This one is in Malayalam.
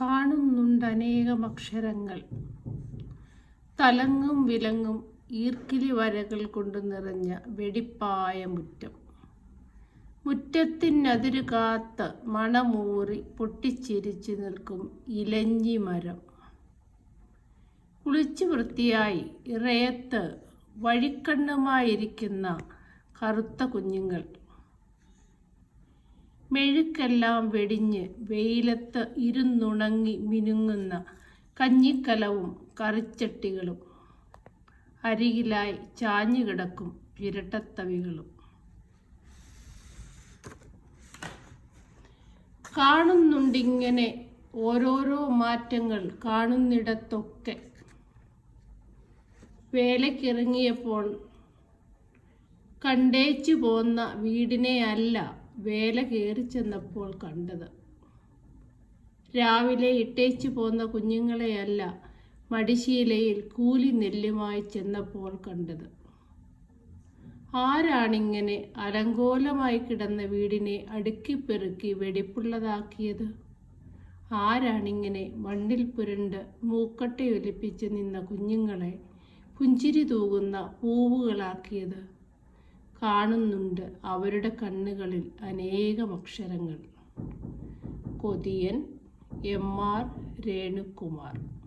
കാണുന്നുണ്ടനേകമക്ഷരങ്ങൾ, തലങ്ങും വിലങ്ങും ഈർക്കിലി വരകൾ കൊണ്ട് നിറഞ്ഞ വെടിപ്പായ മുറ്റം. മുറ്റത്തിനതിരുകാത്ത് മണമൂറി പൊട്ടിച്ചിരിച്ചു നിൽക്കും ഇലഞ്ഞി മരം. കുളിച്ചു വൃത്തിയായി ഇറയത്ത് വഴിക്കണ്ണുമായിരിക്കുന്ന കറുത്ത കുഞ്ഞുങ്ങൾ. മെഴുക്കെല്ലാം വെടിഞ്ഞ് വെയിലത്ത് ഇരുന്നുണങ്ങി മിനുങ്ങുന്ന കഞ്ഞിക്കലവും കറിച്ചട്ടികളും. അരികിലായി ചാഞ്ഞുകിടക്കും ചിരട്ടത്തവികളും. കാണുന്നുണ്ടിങ്ങനെ ഓരോരോ മാറ്റങ്ങൾ കാണുന്നിടത്തൊക്കെ. വേലയ്ക്കിറങ്ങിയപ്പോൾ കണ്ടേച്ചു പോന്ന വീടിനെ അല്ല വേല കയറി ചെന്നപ്പോൾ കണ്ടത്. രാവിലെ ഇട്ടേച്ചു പോന്ന കുഞ്ഞുങ്ങളെയല്ല മടിശീലയിൽ കൂലി നെല്ലുമായി ചെന്നപ്പോൾ കണ്ടത്. ആരാണിങ്ങനെ അലങ്കോലമായി കിടന്ന വീടിനെ അടുക്കിപ്പെറുക്കി വെടിപ്പുള്ളതാക്കിയത്? ആരാണിങ്ങനെ മണ്ണിൽ പുരണ്ട് മൂക്കട്ടയൊലിപ്പിച്ച് നിന്ന കുഞ്ഞുങ്ങളെ പുഞ്ചിരി തൂകുന്ന പൂവുകളാക്കിയത്? കാണുന്നുണ്ട് അവരുടെ കണ്ണുകളിൽ അനേകമക്ഷരങ്ങൾ. കൊതിയൻ, എം. ആർ. രേണുകുമാർ.